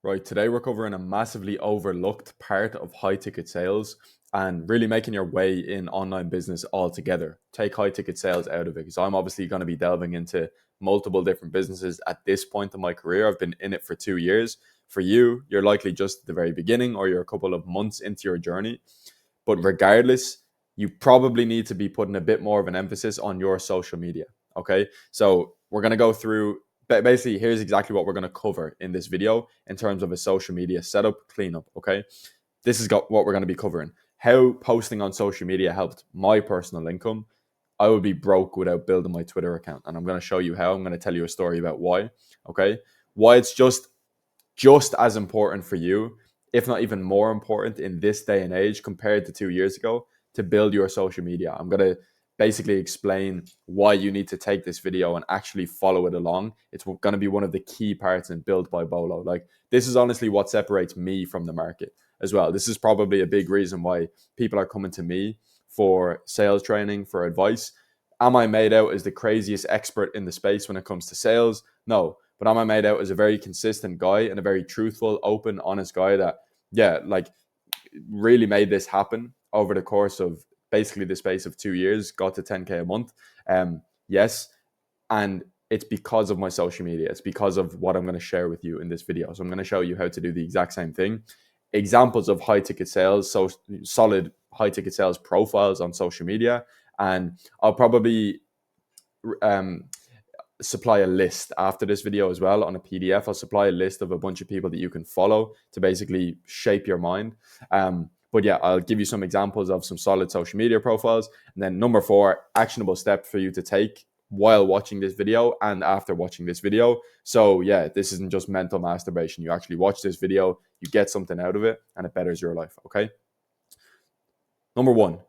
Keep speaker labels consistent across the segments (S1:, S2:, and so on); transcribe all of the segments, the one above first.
S1: Right, today we're covering a massively overlooked part of high ticket sales and really making your way in online business altogether. Take high ticket sales out of it because I'm obviously going to be delving into multiple different businesses at this point in my career. I've been in it for 2 years. For you, you're likely just at the very beginning or you're a couple of months into your journey. But regardless, you probably need to be putting a bit more of an emphasis on your social media. Okay. So we're going to go through basically, here's exactly what we're going to cover in this video in terms of a social media setup cleanup. Okay. This is what we're going to be covering. How posting on social media helped my personal income. I would be broke without building my Twitter account. And I'm going to show you how. I'm going to tell you a story about why. Okay. Why it's just as important for you, if not even more important in this day and age compared to 2 years ago, to build your social media. I'm going to basically explain why you need to take this video and actually follow it along. It's going to be one of the key parts in Build by Bolo. Like, this is honestly what separates me from the market as well. This is probably a big reason why people are coming to me for sales training, for advice. Am I made out as the craziest expert in the space when it comes to sales? No. But am I made out as a very consistent guy and a very truthful, open, honest guy that, yeah, like really made this happen over the course of basically the space of 2 years, got to 10K a month. Yes. And it's because of my social media. It's because of what I'm going to share with you in this video. So I'm going to show you how to do the exact same thing. Examples of high ticket sales, so solid high ticket sales profiles on social media. And I'll probably supply a list after this video as well on a PDF. I'll supply a list of a bunch of people that you can follow to basically shape your mind. But yeah, I'll give you some examples of some solid social media profiles. And then number 4, actionable step for you to take while watching this video and after watching this video. So yeah, this isn't just mental masturbation. You actually watch this video, you get something out of it, and it betters your life. Okay. Number 1,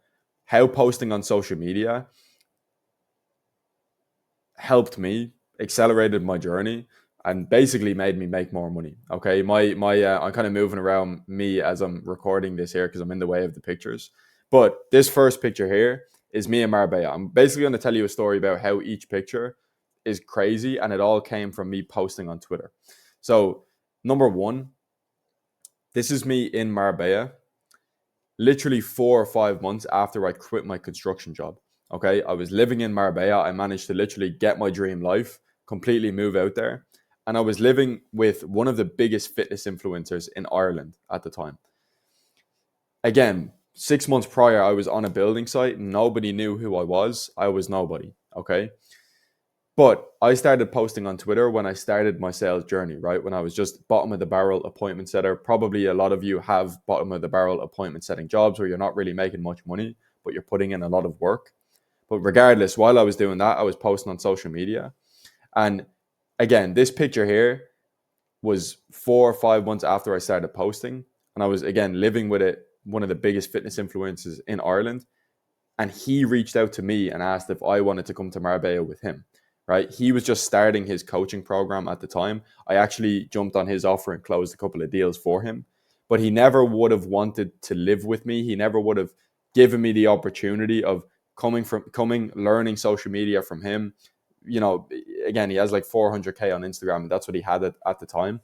S1: how posting on social media helped me, accelerated my journey, and basically made me make more money. Okay, I'm kind of moving around me as I'm recording this here because I'm in the way of the pictures. But this first picture here is me in Marbella. I'm basically going to tell you a story about how each picture is crazy, and it all came from me posting on Twitter. So number 1, this is me in Marbella, literally 4 or 5 months after I quit my construction job. Okay, I was living in Marbella. I managed to literally get my dream life, completely move out there. And I was living with one of the biggest fitness influencers in Ireland at the time. Again, 6 months prior, I was on a building site. Nobody knew who I was. I was nobody. Okay. But I started posting on Twitter when I started my sales journey, right? When I was just bottom of the barrel appointment setter. Probably a lot of you have bottom of the barrel appointment setting jobs where you're not really making much money, but you're putting in a lot of work. But regardless, while I was doing that, I was posting on social media. And again, this picture here was 4 or 5 months after I started posting. And I was, again, living with one of the biggest fitness influencers in Ireland. And he reached out to me and asked if I wanted to come to Marbella with him. Right? He was just starting his coaching program at the time. I actually jumped on his offer and closed a couple of deals for him. But he never would have wanted to live with me. He never would have given me the opportunity of learning social media from him. You know, again, he has like 400K on Instagram, and that's what he had at the time.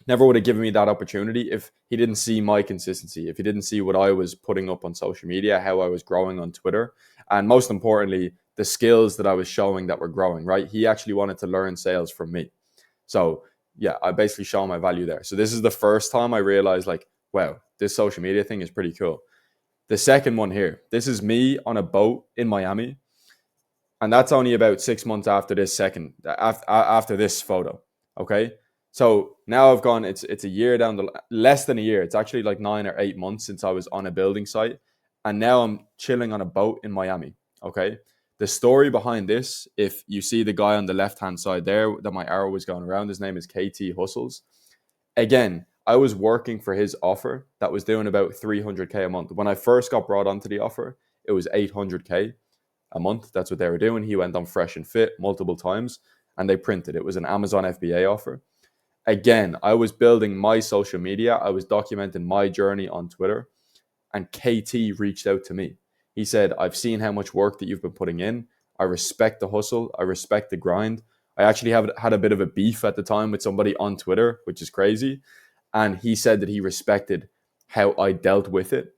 S1: Never would have given me that opportunity if he didn't see my consistency, if he didn't see what I was putting up on social media, how I was growing on Twitter, and most importantly, the skills that I was showing that were growing, right? He actually wanted to learn sales from me. So yeah, I basically show my value there. So this is the first time I realized, like, wow, this social media thing is pretty cool. The second one here, this is me on a boat in Miami. And that's only about 6 months after after this photo. Okay. So now I've gone, it's a year down less than a year. It's actually like 9 or 8 months since I was on a building site. And now I'm chilling on a boat in Miami. Okay. The story behind this, if you see the guy on the left-hand side there that my arrow was going around, his name is KT Hustles. Again, I was working for his offer that was doing about 300K a month. When I first got brought onto the offer, it was 800K a month. That's what they were doing. He went on Fresh and Fit multiple times and they printed. It was an Amazon FBA offer. Again, I was building my social media. I was documenting my journey on Twitter, and KT reached out to me. He said, I've seen how much work that you've been putting in. I respect the hustle. I respect the grind. I actually have had a bit of a beef at the time with somebody on Twitter, which is crazy. And he said that he respected how I dealt with it.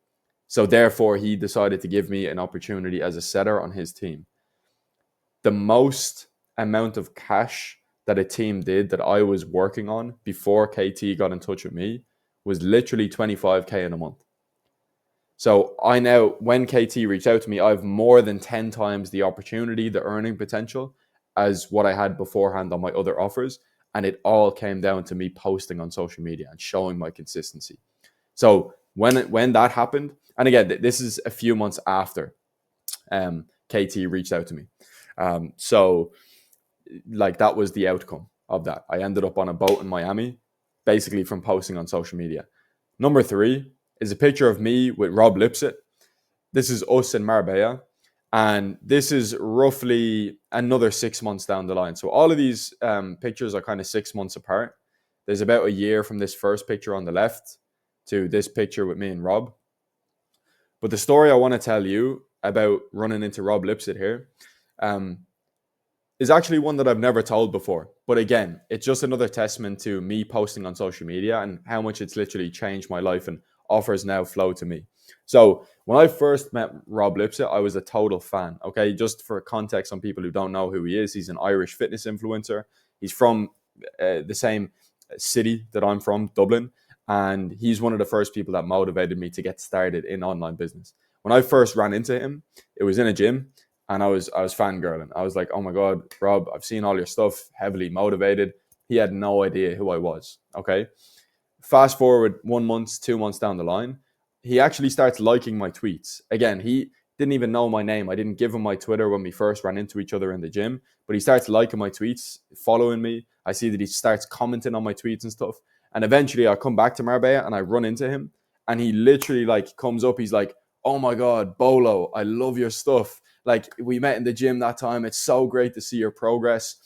S1: So therefore, he decided to give me an opportunity as a setter on his team. The most amount of cash that a team did that I was working on before KT got in touch with me was literally 25K in a month. So I now, when KT reached out to me, I have more than 10 times the opportunity, the earning potential as what I had beforehand on my other offers. And it all came down to me posting on social media and showing my consistency. So when that happened, and again, this is a few months after KT reached out to me. So like that was the outcome of that. I ended up on a boat in Miami, basically from posting on social media. Number three is a picture of me with Rob Lipsett. This is us in Marbella. And this is roughly another 6 months down the line. So all of these pictures are kind of 6 months apart. There's about a year from this first picture on the left to this picture with me and Rob. But the story I want to tell you about running into Rob Lipsett here um, is actually one that I've never told before. But again, it's just another testament to me posting on social media and how much it's literally changed my life and offers now flow to me. So when I first met Rob Lipsett, I was a total fan. Okay, just for context on people who don't know who he is, he's an Irish fitness influencer. He's from the same city that I'm from, Dublin, and he's one of the first people that motivated me to get started in online business. When I first ran into him, it was in a gym, and I was fangirling. I was like, oh my God, Rob, I've seen all your stuff, heavily motivated. He had no idea who I was. Okay. Fast forward 1 month, 2 months down the line, he actually starts liking my tweets. Again, he didn't even know my name. I didn't give him my Twitter when we first ran into each other in the gym, but he starts liking my tweets, following me. I see that he starts commenting on my tweets and stuff. And eventually I come back to Marbella and I run into him, and he literally like comes up. He's like, oh my God, Bolo, I love your stuff. Like we met in the gym that time. It's so great to see your progress.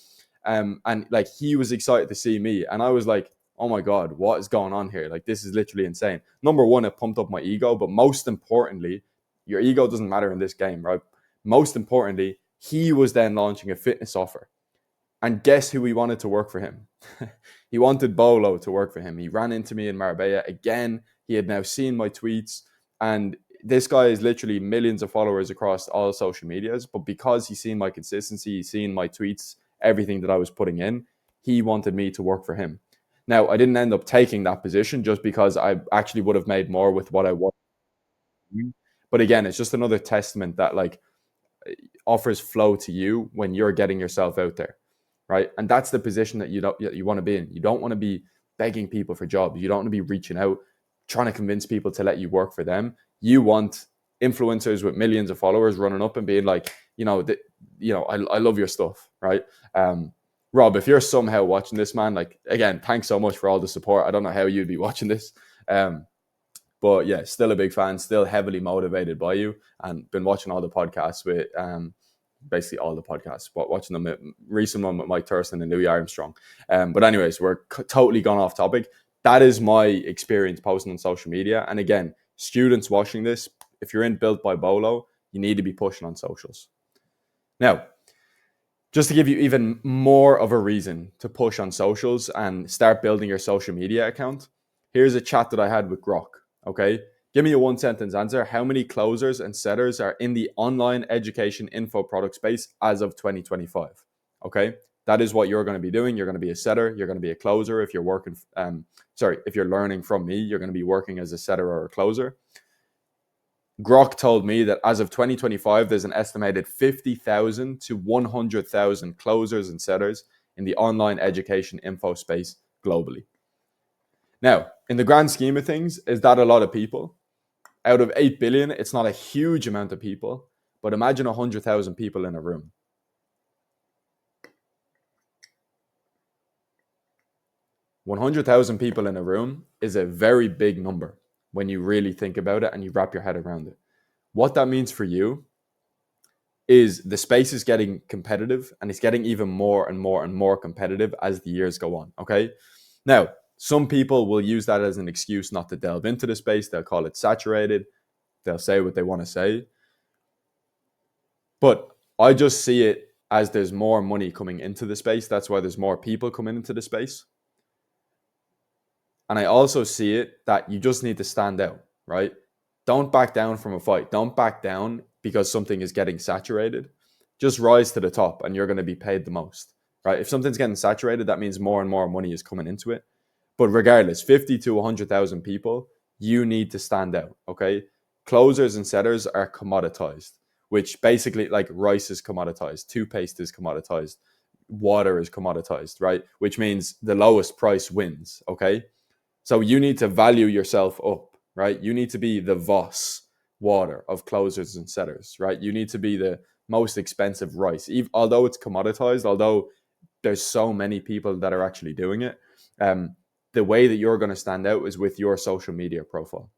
S1: And like he was excited to see me. And I was like, oh my God, what is going on here? Like, this is literally insane. Number one, it pumped up my ego, but most importantly, your ego doesn't matter in this game, right? Most importantly, he was then launching a fitness offer. And guess who he wanted to work for him? He wanted Bolo to work for him. He ran into me in Marbella again. He had now seen my tweets. And this guy is literally millions of followers across all social medias. But because he's seen my consistency, he's seen my tweets, everything that I was putting in, he wanted me to work for him. Now, I didn't end up taking that position just because I actually would have made more with what I was doing. But again, it's just another testament that like offers flow to you when you're getting yourself out there, right? And that's the position that you want to be in. You don't want to be begging people for jobs. You don't want to be reaching out, trying to convince people to let you work for them. You want influencers with millions of followers running up and being like, I love your stuff, right? Rob, if you're somehow watching this, man, like again, thanks so much for all the support. I don't know how you'd be watching this. But yeah, still a big fan, still heavily motivated by you, and been watching all the podcasts with basically all the podcasts, but watching them, recent one with Mike Thurston and Louis Armstrong. But anyways, we're totally gone off topic. That is my experience posting on social media. And again, students watching this, if you're in Built by Bolo, you need to be pushing on socials. Now, just to give you even more of a reason to push on socials and start building your social media account, here's a chat that I had with Grok. Okay, give me a one sentence answer. How many closers and setters are in the online education info product space as of 2025? Okay, that is what you're going to be doing. You're going to be a setter. You're going to be a closer. If you're working, if you're learning from me, you're going to be working as a setter or a closer. Grok told me that as of 2025, there's an estimated 50,000 to 100,000 closers and setters in the online education info space globally. Now, in the grand scheme of things, is that a lot of people? Out of 8 billion, it's not a huge amount of people, but imagine 100,000 people in a room. 100,000 people in a room is a very big number when you really think about it and you wrap your head around it. What that means for you is the space is getting competitive, and it's getting even more and more and more competitive as the years go on. Okay. Now, some people will use that as an excuse not to delve into the space. They'll call it saturated. They'll say what they want to say. But I just see it as there's more money coming into the space, that's why there's more people coming into the space. And I also see it that you just need to stand out, right? Don't back down from a fight. Don't back down because something is getting saturated. Just rise to the top and you're going to be paid the most, right? If something's getting saturated, that means more and more money is coming into it. But regardless, 50 to 100,000 people, you need to stand out, okay? Closers and setters are commoditized, which basically, like, rice is commoditized, toothpaste is commoditized, water is commoditized, right? Which means the lowest price wins, okay? So you need to value yourself up, right? You need to be the Voss water of closers and setters, right? You need to be the most expensive rice, although it's commoditized, although there's so many people that are actually doing it. The way that you're going to stand out is with your social media profile,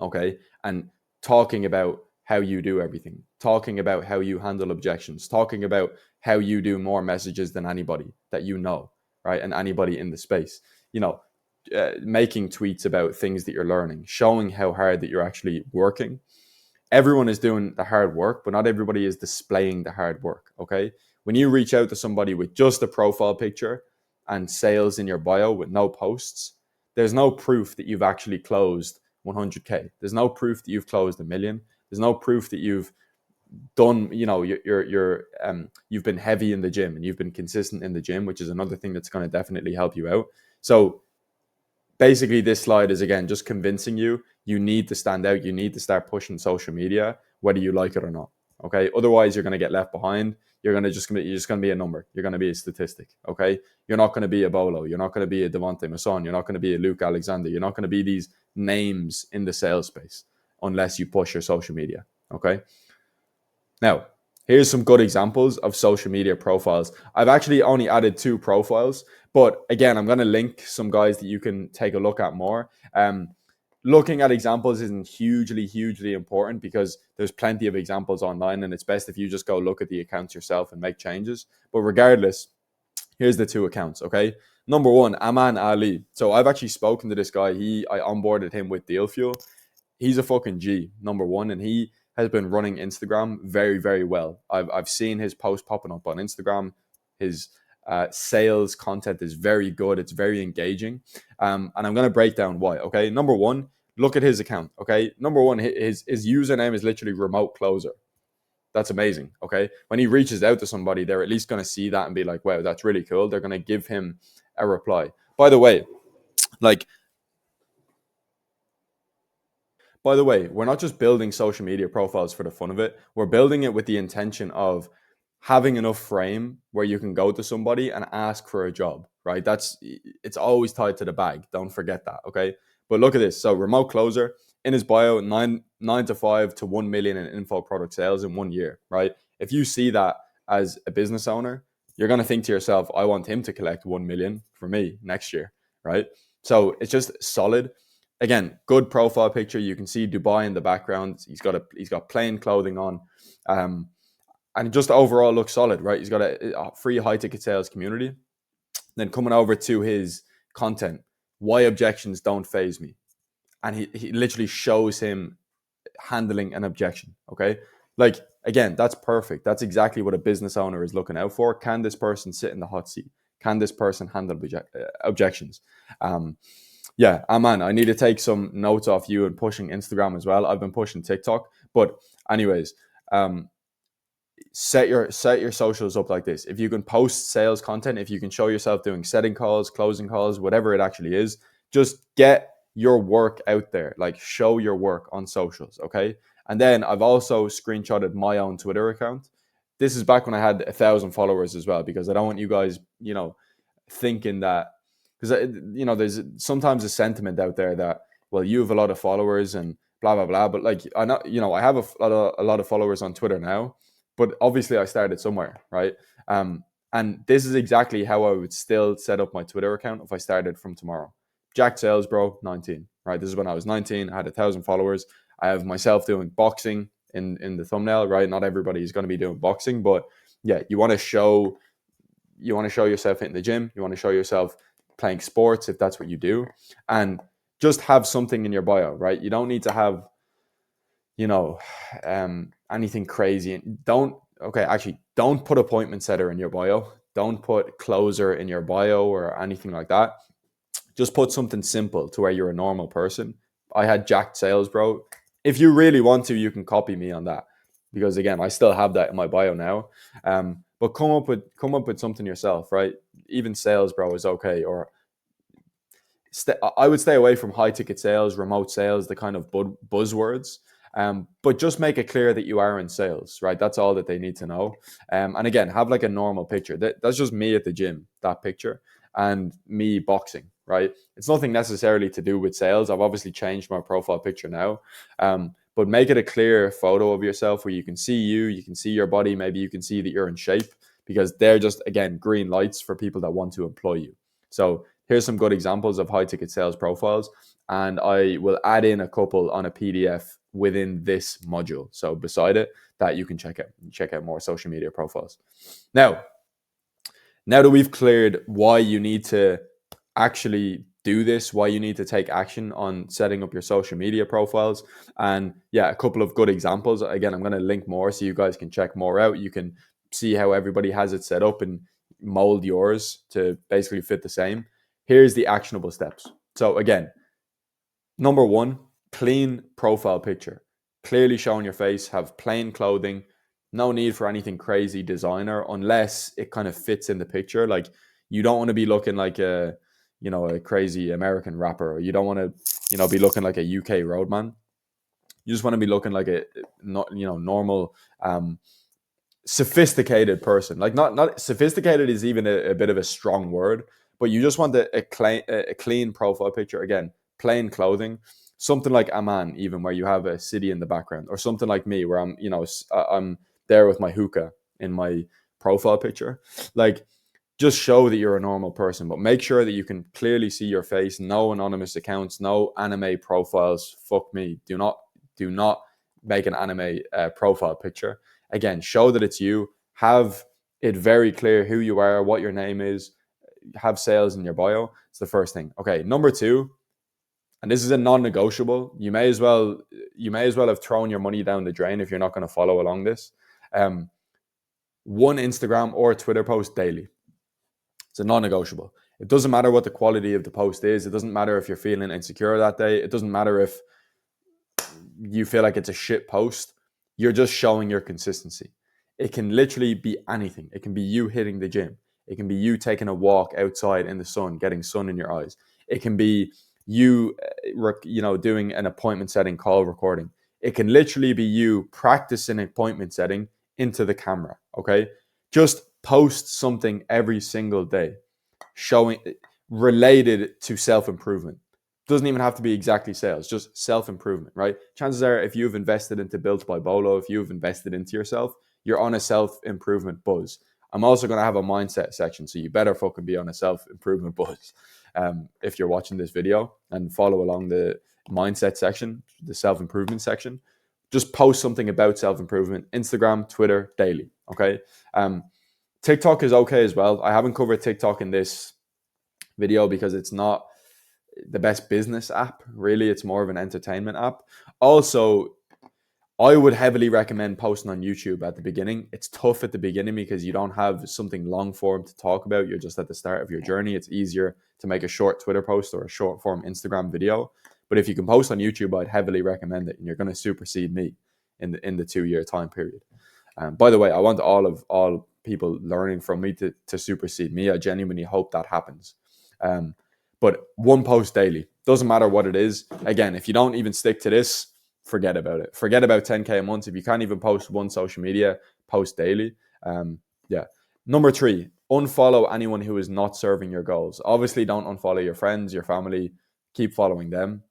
S1: okay? And talking about how you do everything, talking about how you handle objections, talking about how you do more messages than anybody that you know, right? And anybody in the space, you know, making tweets about things that you're learning, showing how hard that you're actually working. Everyone is doing the hard work, but not everybody is displaying the hard work. Okay. When you reach out to somebody with just a profile picture and sales in your bio with no posts, there's no proof that you've actually closed 100K. There's no proof that you've closed a million. There's no proof that you've done, you know, you've been heavy in the gym and you've been consistent in the gym, which is another thing that's going to definitely help you out. So basically, this slide is, again, just convincing you need to stand out. You need to start pushing social media, whether you like it or not. Okay. Otherwise, you're going to get left behind. You're just going to be a number. You're going to be a statistic. Okay. You're not going to be a Bolo. You're not going to be a Devontae Masson. You're not going to be a Luke Alexander. You're not going to be these names in the sales space unless you push your social media. Okay. Now, here's some good examples of social media profiles. I've actually only added 2 profiles, but again, I'm going to link some guys that you can take a look at more. Looking at examples isn't hugely important because there's plenty of examples online, and it's best if you just go look at the accounts yourself and make changes. But regardless, here's the 2 accounts, okay? Number 1, Aman Ali. So I've actually spoken to this guy. I onboarded him with Deal Fuel. He's a fucking G, number 1, and he has been running Instagram very well. I've seen his post popping up on Instagram. His sales content is very good. It's very engaging. And I'm going to break down why. Okay. Number 1, look at his account. Okay. Number 1, his username is literally remote closer. That's amazing. Okay. When he reaches out to somebody, they're at least going to see that and be like, wow, that's really cool. They're going to give him a reply. Like, by the way, we're not just building social media profiles for the fun of it. We're building it with the intention of having enough frame where you can go to somebody and ask for a job, right? It's always tied to the bag. Don't forget that, okay? But look at this. So remote closer in his bio, nine to 5 to 1 million in info product sales in 1 year, right? If you see that as a business owner, you're going to think to yourself, I want him to collect 1 million for me next year, right? So it's just solid. Again, good profile picture. You can see Dubai in the background. He's got plain clothing on, and just overall looks solid, right? He's got a free high ticket sales community. Then coming over to his content, why objections don't phase me, and he literally shows him handling an objection. Okay, like, again, that's perfect. That's exactly what a business owner is looking out for. Can this person sit in the hot seat? Can this person handle objections? Yeah, man, I need to take some notes off you and pushing Instagram as well. I've been pushing TikTok, but anyways, set your socials up like this. If you can post sales content, if you can show yourself doing setting calls, closing calls, whatever it actually is, just get your work out there. Like, show your work on socials, okay? And then I've also screenshotted my own Twitter account. This is back when I had 1,000 followers as well, because I don't want you guys, thinking that, because there's sometimes a sentiment out there that, well, you have a lot of followers and blah blah blah, but like, I have a lot of followers on Twitter now, but obviously I started somewhere, right? And this is exactly how I would still set up my Twitter account if I started from tomorrow. Jack Sales, bro, 19, right? This is when I was 19. I had 1,000 followers. I have myself doing boxing in the thumbnail, right? Not everybody is going to be doing boxing, but yeah, you want to show yourself in the gym. You want to show yourself playing sports if that's what you do, and just have something in your bio, right? You don't need to have, anything crazy. Don't okay, actually, don't put appointment setter in your bio. Don't put closer in your bio or anything like that. Just put something simple to where you're a normal person. I had jacked sales, bro. If you really want to, you can copy me on that, because again, I still have that in my bio now. But come up with something yourself, right? Even sales, bro, is okay. Or I would stay away from high ticket sales, remote sales, the kind of buzzwords. But just make it clear that you are in sales, right? That's all that they need to know. And again, have like a normal picture. That's just me at the gym, that picture, and me boxing, right? It's nothing necessarily to do with sales. I've obviously changed my profile picture now. But make it a clear photo of yourself where you can see you can see your body, maybe you can see that you're in shape, because they're just, again, green lights for people that want to employ you. So here's some good examples of high ticket sales profiles, and I will add in a couple on a PDF within this module. So beside it, that you can check out more social media profiles. Now that we've cleared why you need to actually do this, why you need to take action on setting up your social media profiles, and yeah, a couple of good examples. Again, I'm going to link more so you guys can check more out. You can see how everybody has it set up and mold yours to basically fit the same. Here's the actionable steps. So again, number one, clean profile picture. Clearly showing your face, have plain clothing, no need for anything crazy designer unless it kind of fits in the picture. Like, you don't want to be looking like a crazy American rapper, or you don't want to, be looking like a UK roadman. You just want to be looking like a normal, sophisticated person. Like, not sophisticated is even a bit of a strong word, but you just want a clean profile picture. Again, plain clothing, something like Amman, even, where you have a city in the background, or something like me where I'm there with my hookah in my profile picture. Like, just show that you're a normal person, but make sure that you can clearly see your face. No anonymous accounts, no anime profiles. Fuck me. Do not make an anime profile picture. Again, show that it's you. Have it very clear who you are, what your name is. Have sales in your bio. It's the first thing. Okay, number two, and this is a non-negotiable. You may as well have thrown your money down the drain if you're not going to follow along this. One Instagram or Twitter post daily. It's a non-negotiable. It doesn't matter what the quality of the post is. It doesn't matter if you're feeling insecure that day. It doesn't matter if you feel like it's a shit post. You're just showing your consistency. It can literally be anything. It can be you hitting the gym. It can be you taking a walk outside in the sun, getting sun in your eyes. It can be you, doing an appointment setting call recording. It can literally be you practicing appointment setting into the camera. Okay, just post something every single day, showing related to self-improvement. Doesn't even have to be exactly sales, just self-improvement, right? Chances are, if you've invested into Built by Bolo, if you've invested into yourself, you're on a self-improvement buzz. I'm also going to have a mindset section, so you better fucking be on a self-improvement buzz if you're watching this video, and follow along the mindset section, the self-improvement section. Just post something about self-improvement, Instagram, Twitter, daily, okay? TikTok is okay as well. I haven't covered TikTok in this video because it's not the best business app, really. It's more of an entertainment app. Also, I would heavily recommend posting on YouTube at the beginning. It's tough at the beginning because you don't have something long form to talk about. You're just at the start of your journey. It's easier to make a short Twitter post or a short form Instagram video. But if you can post on YouTube, I'd heavily recommend it, and you're going to supersede me in the 2-year time period. By the way, I want all people learning from me to supersede me. I genuinely hope that happens. But one post daily, doesn't matter what it is. Again, if you don't even stick to this, forget about it. Forget about 10K a month. If you can't even post one social media, post daily. Yeah. Number three, unfollow anyone who is not serving your goals. Obviously, don't unfollow your friends, your family. Keep following them.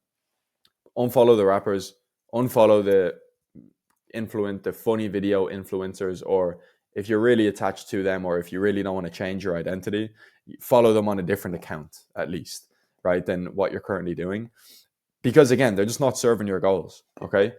S1: Unfollow the rappers. Unfollow the funny video influencers, or if you're really attached to them, or if you really don't want to change your identity, follow them on a different account, at least, right, than what you're currently doing. Because again, they're just not serving your goals. Okay.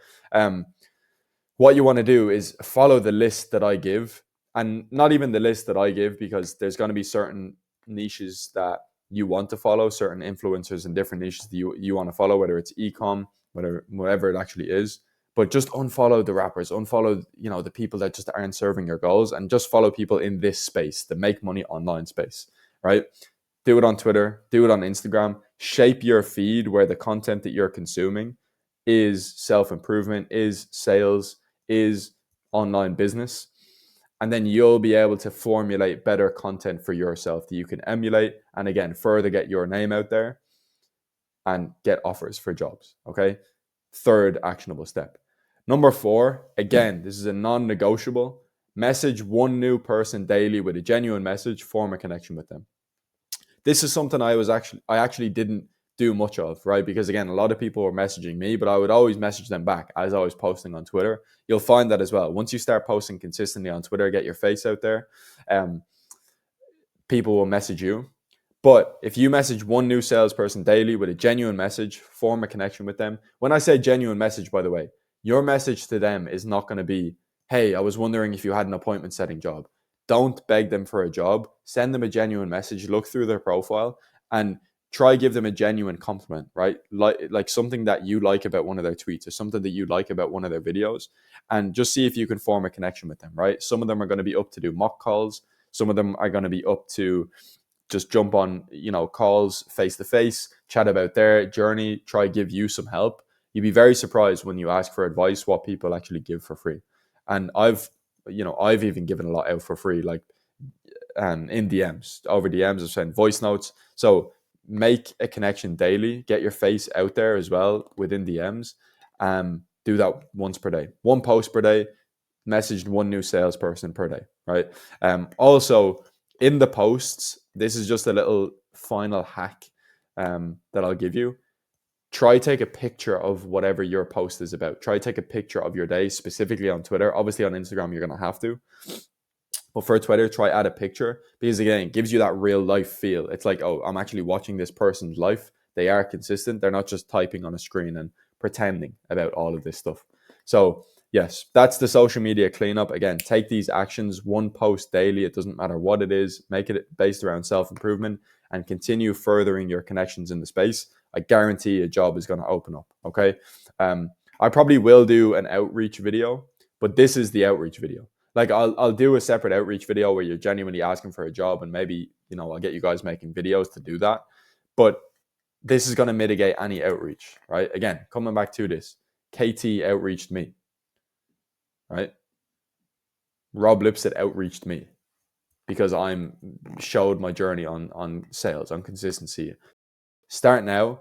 S1: What you want to do is follow the list that I give, and not even the list that I give, because there's going to be certain niches that you want to follow, certain influencers in different niches that you want to follow, whether it's ecom, whatever it actually is. But just unfollow the rappers, unfollow, the people that just aren't serving your goals, and just follow people in this space, the make money online space, right? Do it on Twitter, do it on Instagram, shape your feed where the content that you're consuming is self-improvement, is sales, is online business. And then you'll be able to formulate better content for yourself that you can emulate, and again, further get your name out there and get offers for jobs. Okay. Third actionable step. Number 4, again, this is a non-negotiable. Message one new person daily with a genuine message, form a connection with them. This is something I actually didn't do much of, right? Because again, a lot of people were messaging me, but I would always message them back as I was posting on Twitter. You'll find that as well. Once you start posting consistently on Twitter, get your face out there, um, people will message you. But if you message one new salesperson daily with a genuine message, form a connection with them. When I say genuine message, by the way, your message to them is not going to be, hey, I was wondering if you had an appointment setting job. Don't beg them for a job. Send them a genuine message, look through their profile, and try give them a genuine compliment, right? Like something that you like about one of their tweets or something that you like about one of their videos, and just see if you can form a connection with them, right? Some of them are going to be up to do mock calls. Some of them are going to be up to just jump on, calls face to face, chat about their journey, try give you some help. You'd be very surprised when you ask for advice what people actually give for free. And I've even given a lot out for free, like in DMs, over DMs, I've sent voice notes. So make a connection daily, get your face out there as well within DMs. Do that once per day, one post per day, messaged one new salesperson per day, right? Also, in the posts, this is just a little final hack that I'll give you. Try take a picture of whatever your post is about. Try take a picture of your day, specifically on Twitter. Obviously, on Instagram, you're going to have to. But for Twitter, try add a picture, because again, it gives you that real life feel. It's like, oh, I'm actually watching this person's life. They are consistent. They're not just typing on a screen and pretending about all of this stuff. So yes, that's the social media cleanup. Again, take these actions, one post daily. It doesn't matter what it is. Make it based around self-improvement and continue furthering your connections in the space. I guarantee a job is going to open up. Okay. I probably will do an outreach video, but this is the outreach video. Like I'll do a separate outreach video where you're genuinely asking for a job, and maybe, I'll get you guys making videos to do that. But this is going to mitigate any outreach, right? Again, coming back to this, KT outreached me, right? Rob Lipset outreached me because I'm showed my journey on sales, on consistency. Start now,